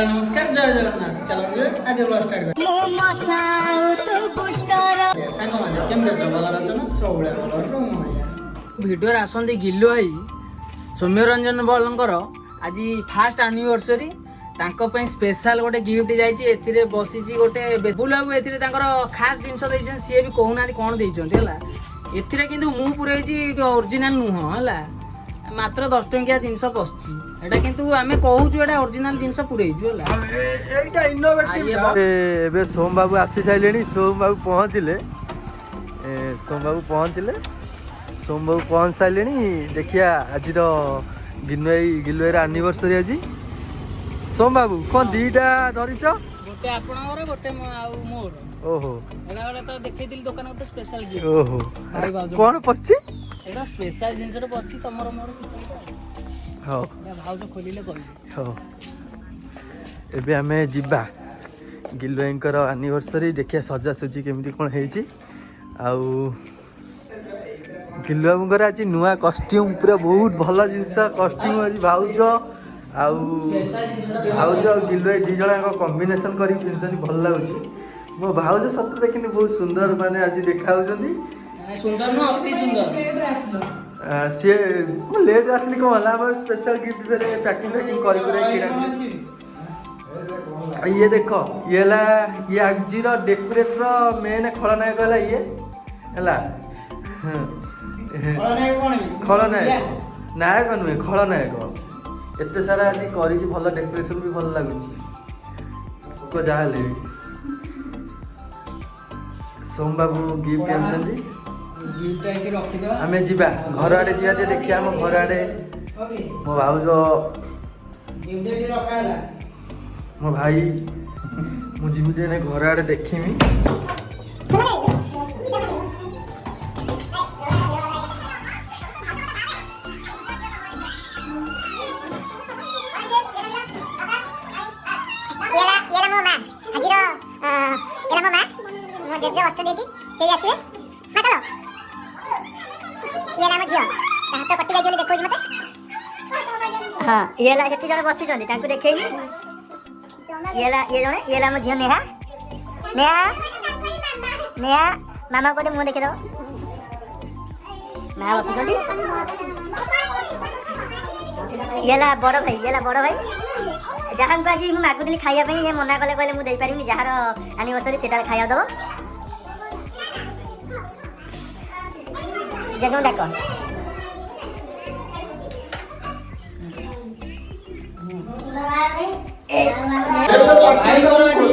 नमस्कार जय जगन्नाथ चलो आज ब्लॉग स्टार्ट कर सांग माने केमते छ भल रचना सबळे भल वीडियो आसंदी गिल्लू भाई सौम्य रंजन बलंकर आज फास्ट एनिवर्सरी तांको पे स्पेशल गोटे गिफ्ट जाइए एथिरे बसीची गोटे बुल बाबू एथिरे तांकर खास जिंस दैछन सी भी कहूना कोन दैछन हला एथिरे किंतु मु पुरैची ओरिजिनल नुह हला मात्र 10 टंकिया जिनस पसछि एटा किंतु आमे कहूछु एटा ओरिजिनल जिनस पुरैछु हला एटा इनोवेटिव एबे सोम बाबू आसी साइलेनी सोम बाबू पहुंचले सोम बाबू पहुंच साइलेनी देखिया आज रो गिल्लुएर एनिवर्सरी आज सोम बाबू कोन दीटा धरिछ गोटे आपनकर गोटे मोर ओहो एला वाला तो देखै दिल दुकान गोटे स्पेशल गिफ्ट ओहो कोन पछी एटा स्पेशल जिनस रो पछी तमर मोर हो या भाउज खोलिले कहबी हो एबे हमें जिबा गिल्लुएंकर एनिवर्सरी देखिया सजा सजी केमिति कोन हेछि आउ गिल्लु बाबूंकर आज नुआ कॉस्ट्यूम पूरा बहुत भल जिनस कॉस्ट्यूम आज भाउज आउ भाउज गिल्लु दी जणा कॉम्बिनेशन करी पिनसनी भल लागुछि मो भाउज सत देखिनि बहुत सुंदर माने आज देखा होजंदी सुंदर न अति सुंदर सी लेट आसली कौन है हम स्पेशल गिफ्ट पे पैकिंग करी ये देखो ये ला ये आजी रो डेकोरेट रो मेन खलनायक है ये हला खलनायक नायक नुहे खलनायक एते सारा आज करी भल डेकोरेशन भी भल लागुची को जा ले सोम बाबू गिफ्ट आनछंदी आमे जीवा घर आड़े जीवा देखिए आम घर आड़े मो भाउज मो भाई मु जिमी घर आड़े देखीमी हाँ ये ला हेती जने बसी जने तांको देखेनी ये जने मो झियो नेहा मामा को मुंह देखे दो ना बसी जने ये ला बड़ भाई जहां को आज मु मागुदली खाइया पे ये मना कले कहले मु देई पारिनी जहार एनिवर्सरी सेटा खाइया दबो जेजो डाको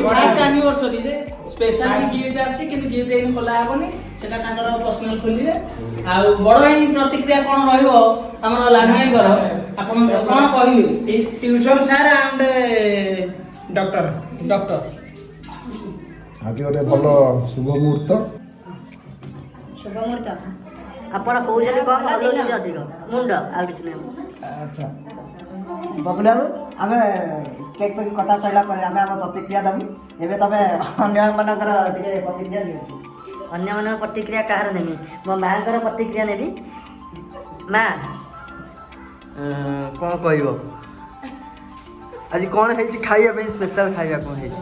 फास्ट एनिवर्सरी रे स्पेशल गिफ्ट आछि किंतु गिफ्ट एन खोला हेबनी सेटा तांकर पर्सनल खोलिले आ बड़ भाई प्रतिक्रिया कोन रहइबो हमर लामियाकर आपन कोन कहिबे ट्यूशन सर एंड डॉक्टर आज गोटे भल शुभ मुहूर्त आपण कहउजली कम लगउछि अधिक मुंड आ किछ नै अच्छा बबुल बाबू आमे केक पे कटा सैला पर आमे हम प्रतिक्रिया दबु एबे तबे अन्य मानकर टिके प्रतिक्रिया दियो अन्य मन प्रतिक्रिया कहार नेमी मो मांकर प्रतिक्रिया नेबी मां कौन कहबो आज कौन हेछि खाइया पे स्पेशल खाइया कौन हेछि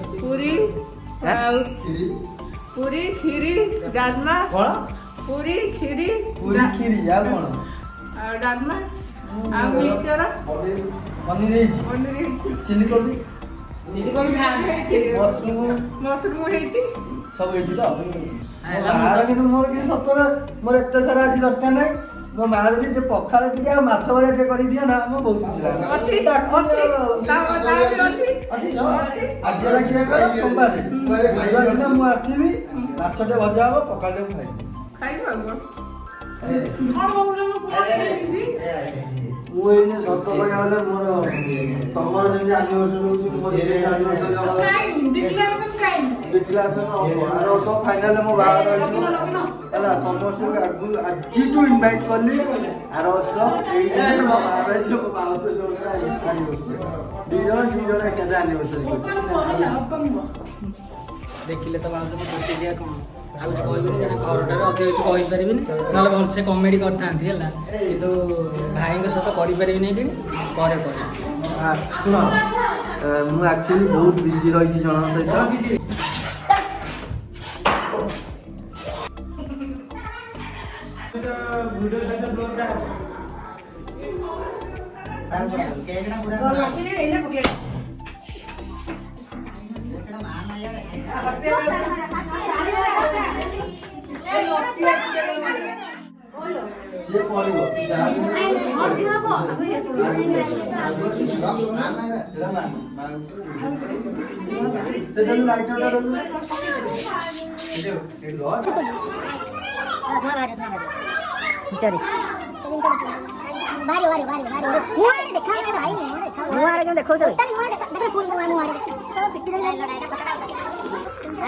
पूरी खीरी डालमा कौन पूरी खीरी या कौन डालमा आ मिक्सचर पनीर हेछि चिली कोबी मशरूम हेछि सब हेछि तो आर किनु मोर कि सतर मोर एते सारा आज दरकार नै मो मां जदी जे पखाळ टिके आ माछ भजा जे करि दिया ना मो बहुत खुशी लागे अछि आज लागिया कर सोमवार रे मु आसीबी माछटे भजा हो पखाळ दे खाइबो ମୁଁ ଏଇନେ ସତ କହିବା ଗଲେ ମୋର ତମର ଯେମିତି ଆନିଭର୍ସରୀ ହଉଛି ମୋର ଆନିଭର୍ସରୀ ଡିକ୍ଲାରେସନ ଆର ବର୍ଷ ଫାଇନାଲ ମୋ ବାହାଘର ହେଲା ସମସ୍ତଙ୍କୁ ଆଜିଠୁ ଇନଭାଇଟ୍ କଲି ଆର ବର୍ଷ ଏଇ ଡେଟ୍ ମୋ ବାହାଘର ହେଇଛି ମୋ ବାଉଶ ଯୋଉଟା ଆନିଭର୍ସରୀ ଦି ଜଣ ଏକାଠି ଆନିଭର୍ସରୀ ଦେଖିଲେ ତ ବାଉଶ ପ୍ରତିକ୍ରିୟା କ'ଣ ଆଉ କିଛି କହିବିନି କାରଣ ଘରଟାରେ ଅଧିକ କିଛି କହିପାରିବିନି ନହେଲେ ଭଲସେ କମେଡ଼ି କରିଥାନ୍ତି ହେଲା କିନ୍ତୁ ଭାଇଙ୍କ ସହିତ କରିପାରିବିନି ଏଠି ପରେ ଶୁଣ ମୁଁ ଆକ୍ଚୁଆଲି ବହୁତ ବିଜି ରହିଛି ଜଣଙ୍କ ସହିତ। ସିଏ ପଡ଼ିବ ଯାହା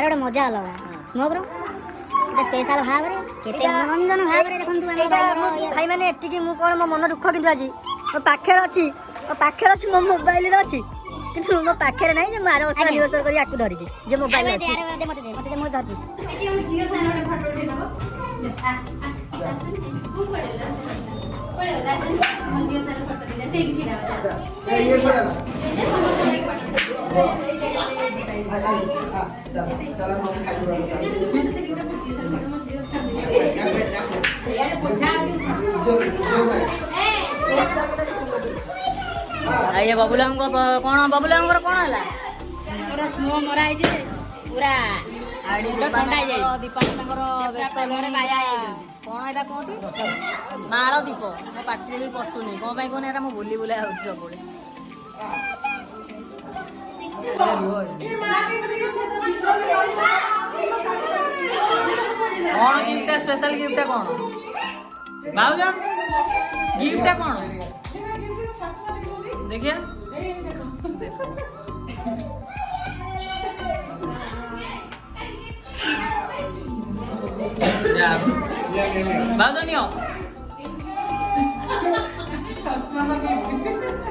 ଗୋଟେ ମଜା ଅଲଗା ସ୍ମୋକର ସ୍ପେଶାଲ ଭାବରେ କେତେ ମନୋରଞ୍ଜନ ଭାବରେ ଦେଖନ୍ତୁ ଭାଇ ମାନେ ଏତିକି ମୁଁ କଣ ମୋ ମନ ଦୁଃଖ କିନ୍ତୁ ଆଜି ମୋ ପାଖରେ ଅଛି ମୋ ମୋବାଇଲରେ ଅଛି କିନ୍ତୁ ମୋ ପାଖରେ ନାହିଁ ଯେ ମୁଁ ଆର ବର୍ଷ ଆନିଭର୍ସରୀ କରି ଆକୁ ଧରିଛି ଯେ ମୋବାଇଲ ଅଛି ମୁଁ ଧରିଛି। ବବୁଲାଙ୍କର କଣ ହେଲା ସ୍ନୋ ମରା ହେଇଛି ପୁରା ଦୀପାଳି ତାଙ୍କର ବ୍ୟସ୍ତ ହେଲେଣି କଣ ଏଇଟା କୁହନ୍ତି ମାଳ ଦୀପ ମୋ ପାଟିରେ ବି ପଶୁନି କଣ ପାଇଁ କହୁନି ଏଟା ମୁଁ ବୁଲି ବୁଲା ହଉଛି ସବୁବେଳେ। କଣ ଗିଫ୍ଟ ସ୍ପେଶାଲ ଗିଫ୍ଟ କଣ ଭାଉଜ ଗିଫ୍ଟ କଣ ଦେଖିଆ ଭାଉଜ ନିଅ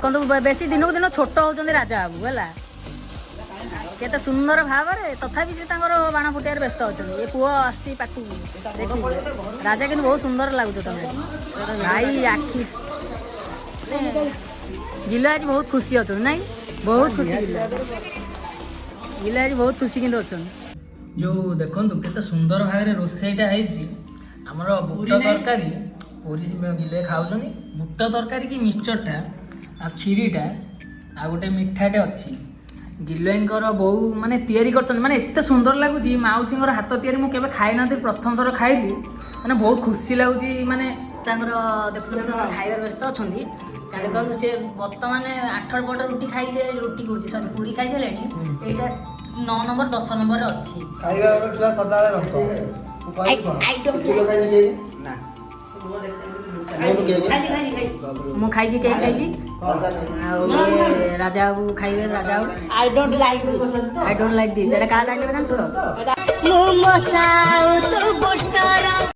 କିନ୍ତୁ ବେଶୀ ଦିନକୁ ଦିନ ଛୋଟ ହଉଛନ୍ତି ରାଜା ବାବୁ ହେଲା କେତେ ସୁନ୍ଦର ଭାବରେ ତଥାପି ସେ ତାଙ୍କର ବାଣ ଫୁଟିବାରେ ବ୍ୟସ୍ତ ଅଛନ୍ତି ଏ ପୁଅ ଆସୁଛି ପାଖକୁ ରାଜା କିନ୍ତୁ ବହୁତ ସୁନ୍ଦର ଲାଗୁଛ ତମେ ଭାଇ ଆଖି ଗିଲ ଆଜି ବହୁତ ଖୁସି ଅଛନ୍ତି ନାଇଁ ବହୁତ ଖୁସି ଗିଲ ଆଜି ବହୁତ ଖୁସି କିନ୍ତୁ ଅଛନ୍ତି। ଯୋଉ ଦେଖନ୍ତୁ କେତେ ସୁନ୍ଦର ଭାବରେ ରୋଷେଇଟା ହେଇଛି ଆମର ବୁଟ ତରକାରୀ ପୁରୀ ଗିଲେ ଖାଉଛନ୍ତି ବୁଟ ତରକାରୀ କି ମିକ୍ସଚରଟା ଆଉ କ୍ଷୀରିଟା ଆଉ ଗୋଟେ ମିଠାଟେ ଅଛି ଗିଲୁଆଙ୍କର ବୋଉ ମାନେ ତିଆରି କରିଛନ୍ତି ମାନେ ଏତେ ସୁନ୍ଦର ଲାଗୁଛି ମାଉସୀଙ୍କର ହାତ ତିଆରି ମୁଁ କେବେ ଖାଇନଥିଲି ପ୍ରଥମ ଥର ଖାଇଲି ମାନେ ବହୁତ ଖୁସି ଲାଗୁଛି ମାନେ ତାଙ୍କର ଦେଖୁଛନ୍ତି ଖାଇବାର ବ୍ୟସ୍ତ ଅଛନ୍ତି ଦେଖନ୍ତୁ ସେ ବର୍ତ୍ତମାନ 8 ପଟ ରୁଟି ଖାଇଲେ ରୁଟି କହୁଛି ସରି ପୁରୀ ଖାଇସାରିଲେଣି ଏଇଟା 9 ନମ୍ବର 10 ନମ୍ବରରେ ଅଛି ଖାଇବା ଛୁଆ ସଦାବେଳେ ରଖ ମୁଁ ଖାଇଛି କେକ୍ ଖାଇଛି ଆଉ ରାଜା ବାବୁ ଖାଇବେ ରାଜା ବାବୁ ଆଇ ଡୋଣ୍ଟ ଲାଇକ୍ ଦିସ୍ ଏଟା କାହା ଡାଇଲଗ ଜାଣିଛୁ ତ